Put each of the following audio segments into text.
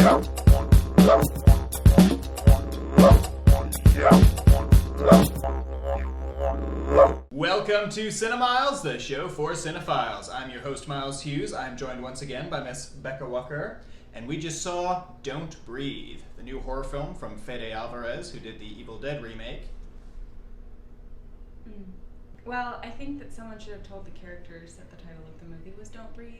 Welcome to CineMyles, the show for cinephiles. I'm your host, Miles Hughes. I'm joined once again by Miss Becca Wucker, and we just saw Don't Breathe, the new horror film from Fede Alvarez, who did the Evil Dead remake. Well, I think that someone should have told the characters that the title of the movie was Don't Breathe.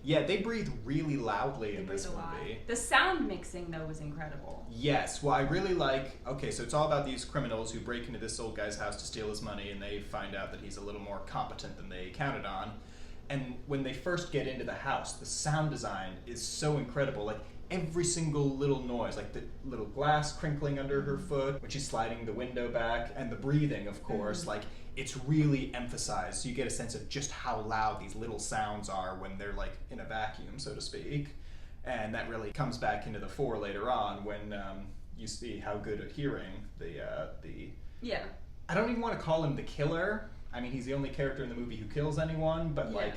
Yeah, they breathe really loudly in this movie. The sound mixing, though, was incredible. Yes, well, I really like... Okay, so it's all about these criminals who break into this old guy's house to steal his money, and they find out that he's a little more competent than they counted on. And when they first get into the house, the sound design is so incredible. Like, every single little noise, like the little glass crinkling under her foot when she's sliding the window back, and the breathing, of course, like, it's really emphasized, so you get a sense of just how loud these little sounds are when they're like in a vacuum, so to speak. And that really comes back into the fore later on when you see how good at hearing the Yeah. I don't even want to call him the killer. I mean, he's the only character in the movie who kills anyone, but like,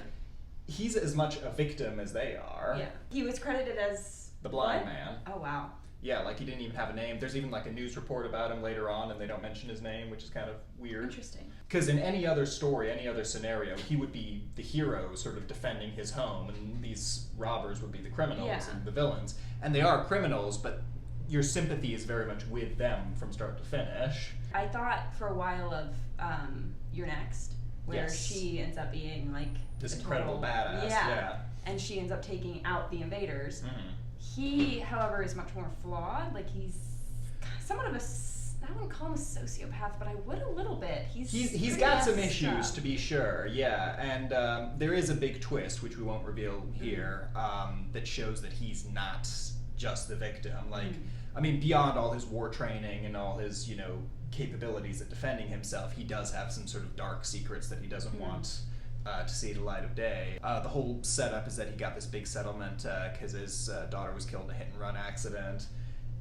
he's as much a victim as they are. Yeah. He was credited as... the blind man. Oh, wow. Yeah, like he didn't even have a name. There's even like a news report about him later on, and they don't mention his name, which is kind of weird. Interesting. Because in any other story, any other scenario, he would be the hero sort of defending his home, and these robbers would be the criminals and the villains. And they are criminals, but your sympathy is very much with them from start to finish. I thought for a while of You're Next, where she ends up being like this incredible badass. Yeah. And she ends up taking out the invaders. He, however, is much more flawed. Like, he's somewhat of a, I wouldn't call him a sociopath, but I would a little bit. He's got some issues, to be sure, yeah. And there is a big twist, which we won't reveal here, that shows that he's not just the victim. Like, I mean, beyond all his war training and all his, capabilities at defending himself, he does have some sort of dark secrets that he doesn't want to see the light of day. The whole setup is that he got this big settlement because his daughter was killed in a hit-and-run accident,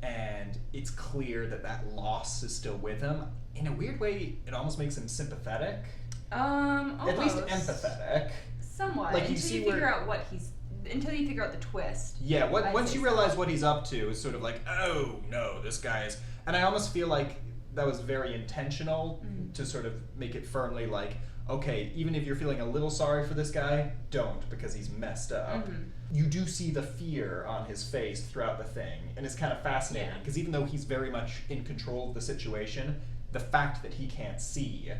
and it's clear that that loss is still with him. In a weird way, it almost makes him sympathetic. Almost. At least empathetic. Somewhat. Like, until you figure out what he's... Until you figure out the twist. Yeah, once you realize what he's up to, it's sort of like, oh, no, this guy is... And I almost feel like that was very intentional to sort of make it firmly like, okay, even if you're feeling a little sorry for this guy, don't, because he's messed up. You do see the fear on his face throughout the thing, and it's kind of fascinating, because even though he's very much in control of the situation, the fact that he can't see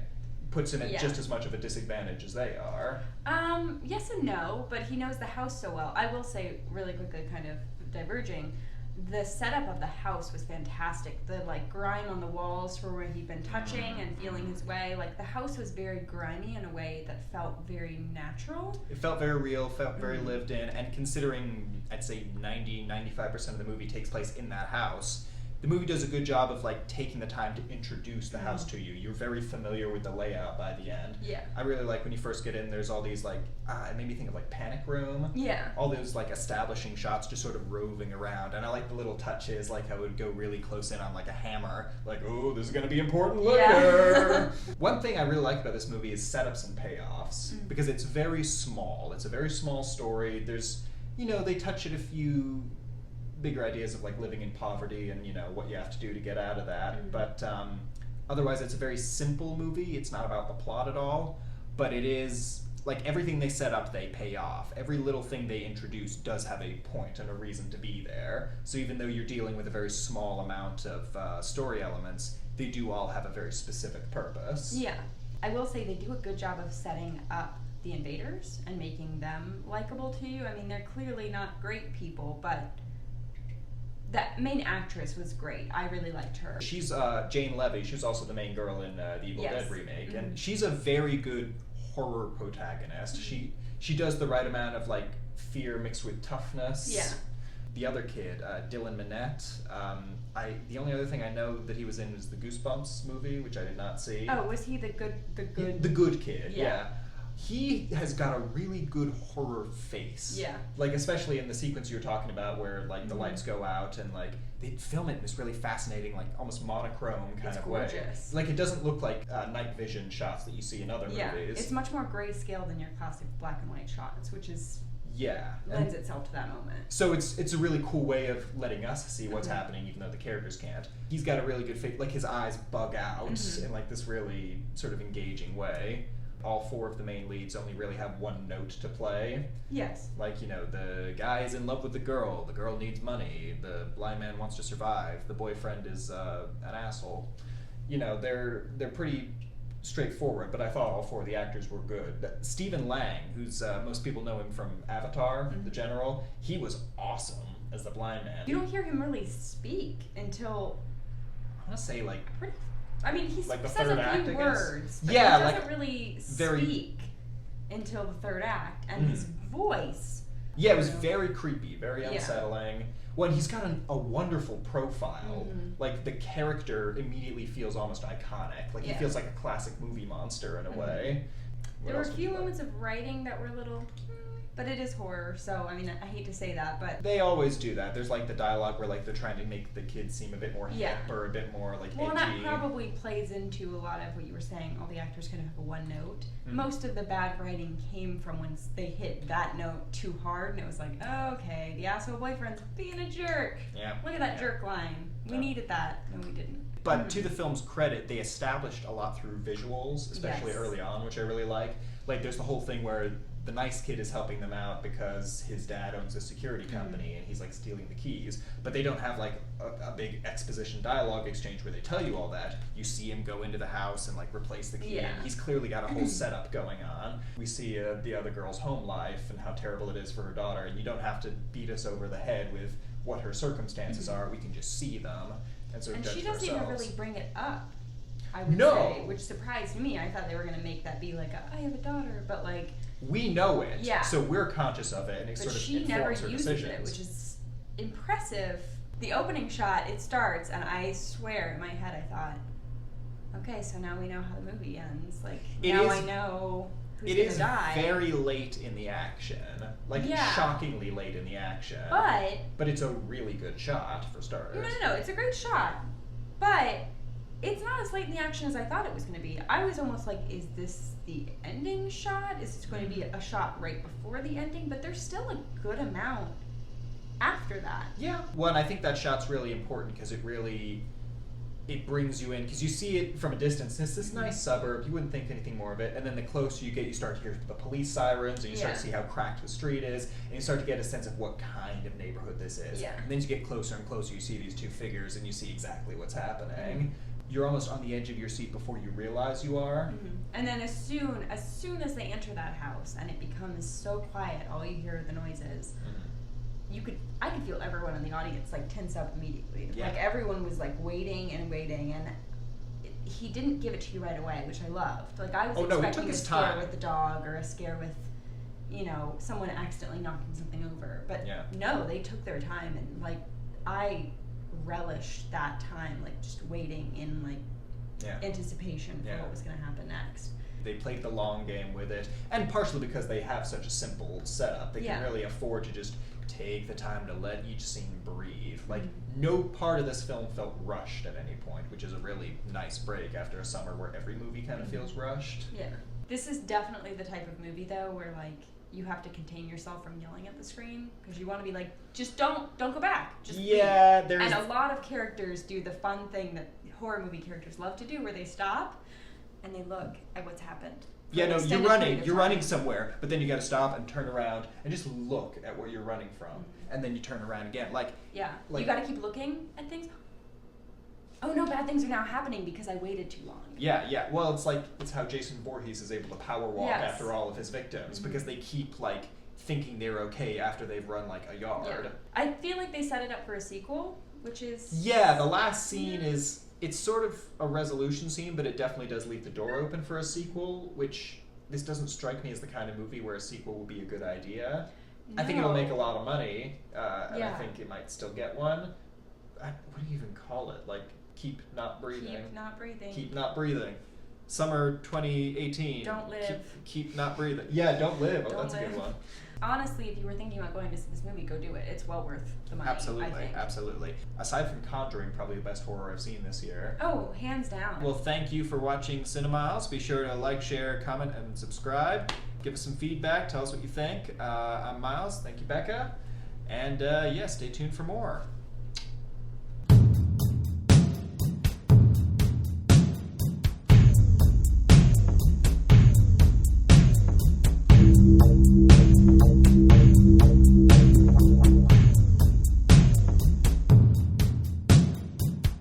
puts him at just as much of a disadvantage as they are. Yes and no, but he knows the house so well. I will say, really quickly, kind of diverging, the setup of the house was fantastic. The grime on the walls for where he'd been touching and feeling his way. Like, the house was very grimy in a way that felt very natural. It felt very real, felt very lived in, and considering I'd say 90-95% of the movie takes place in that house, the movie does a good job of taking the time to introduce the house to you. You're very familiar with the layout by the end. Yeah. I really like when you first get in, there's all these it made me think of Panic Room. Yeah. All those establishing shots just sort of roving around. And I like the little touches, like how it would go really close in on a hammer. Like, oh, this is going to be important later. One thing I really like about this movie is setups and payoffs. Because it's very small. It's a very small story. There's, they touch at a few bigger ideas of living in poverty and what you have to do to get out of that, but otherwise it's a very simple movie. It's not about the plot at all, but it is everything they set up, they pay off. Every little thing they introduce does have a point and a reason to be there. So even though you're dealing with a very small amount of story elements, they do all have a very specific purpose. Yeah, I will say they do a good job of setting up the invaders and making them likable to you. I mean, they're clearly not great people, but that main actress was great. I really liked her. She's Jane Levy. She was also the main girl in the Evil Dead remake, and she's a very good horror protagonist. She does the right amount of fear mixed with toughness. Yeah. The other kid, Dylan Minnette. The only other thing I know that he was in was the Goosebumps movie, which I did not see. Oh, was he the good? The good kid. Yeah. He has got a really good horror face. Yeah. Especially in the sequence you were talking about where, the lights go out and, they film it in this really fascinating, almost monochrome kind of gorgeous. Way. It doesn't look like night vision shots that you see in other movies. It's much more grayscale than your classic black and white shots, which is Yeah. lends itself to that moment. So it's a really cool way of letting us see what's happening, even though the characters can't. He's got a really good face, like his eyes bug out in like this really sort of engaging way. All 4 of the main leads only really have one note to play. Yes. Like, you know, the guy is in love with the girl needs money, the blind man wants to survive, the boyfriend is an asshole. You know, they're pretty straightforward, but I thought all 4 of the actors were good. Stephen Lang, who's most people know him from Avatar, the general, he was awesome as the blind man. You don't hear him really speak until I want to say like he like the says third a act, few I guess. words, but Yeah, he doesn't like really very speak until the third act, and his voice. Yeah, it was very creepy, very unsettling. Well, he's got a wonderful profile. Like, the character immediately feels almost iconic. Like, he feels like a classic movie monster in a way. There were a few moments of writing that were a little... But it is horror, so, I mean, I hate to say that, but... They always do that. There's, like, the dialogue where, like, they're trying to make the kids seem a bit more hip or a bit more, like, well, edgy. and that probably plays into a lot of what you were saying. All the actors kind of have a one note. Most of the bad writing came from when they hit that note too hard, and it was like, oh, okay, the asshole boyfriend's being a jerk. Yeah. Look at that jerk line. We needed that. No, we didn't. But to the film's credit, they established a lot through visuals, especially early on, which I really like. Like, there's the whole thing where the nice kid is helping them out because his dad owns a security company and he's like stealing the keys. But they don't have like a big exposition dialogue exchange where they tell you all that. You see him go into the house and like replace the key. Yeah. He's clearly got a whole setup going on. We see the other girl's home life and how terrible it is for her daughter, and you don't have to beat us over the head with what her circumstances are. We can just see them and sort of judge she for doesn't ourselves. even really bring it up, I would No. say, which surprised me. I thought they were going to make that be like, I have a daughter, but like... We know it, Yeah. so we're conscious of it, and it But sort of she never informs her uses decisions. it, which is impressive. The opening shot, it starts, and I swear in my head I thought, okay, so now we know how the movie ends. Like, now I know who's It gonna is die. very late in the action, like shockingly late in the action. But it's a really good shot for starters. No, it's a great shot, but it's not as late in the action as I thought it was going to be. I was almost like, is this the ending shot? Is this going to be a shot right before the ending? But there's still a good amount after that. Yeah. Well, and I think that shot's really important because it brings you in, because you see it from a distance. It's this nice suburb. You wouldn't think anything more of it. And then the closer you get, you start to hear the police sirens, and you start to see how cracked the street is, and you start to get a sense of what kind of neighborhood this is. Yeah. And then as you get closer and closer, you see these two figures, and you see exactly what's happening. You're almost on the edge of your seat before you realize you are. And then as soon as they enter that house, and it becomes so quiet, all you hear are the noises. I could feel everyone in the audience like tense up immediately. Yeah. Like everyone was like waiting, and he didn't give it to you right away, which I loved. Like I was expecting a scare with the dog or a scare with, someone accidentally knocking something over. But no, they took their time, and like I relished that time, like just waiting in like anticipation for what was going to happen next. They played the long game with it, and partially because they have such a simple setup, they can really afford to just take the time to let each scene breathe. Like, no part of this film felt rushed at any point, which is a really nice break after a summer where every movie kind of feels rushed. Yeah. This is definitely the type of movie, though, where, like, you have to contain yourself from yelling at the screen, because you want to be like, just don't go back. Just leave. And a lot of characters do the fun thing that horror movie characters love to do, where they stop and they look at what's happened. Yeah, no, you're running somewhere, but then you gotta stop and turn around and just look at where you're running from, and then you turn around again. Like, you gotta keep looking at things. Oh no, bad things are now happening because I waited too long. Yeah. Well, it's how Jason Voorhees is able to power walk after all of his victims, because they keep like thinking they're okay after they've run like a yard. Yeah. I feel like they set it up for a sequel, which is the last scene is. It's sort of a resolution scene, but it definitely does leave the door open for a sequel, which this doesn't strike me as the kind of movie where a sequel would be a good idea. No. I think it'll make a lot of money, and I think it might still get one. What do you even call it? Like, keep not breathing. Keep not breathing. Keep not breathing. Summer 2018. Don't live. Keep not breathing. Yeah, don't live. Oh, that's a good one. Honestly, if you were thinking about going to see this movie, go do it. It's well worth the money. Absolutely. Aside from Conjuring, probably the best horror I've seen this year. Oh, hands down. Well, thank you for watching CineMyles. Be sure to like, share, comment, and subscribe. Give us some feedback. Tell us what you think. I'm Miles. Thank you, Becca. And yeah, stay tuned for more.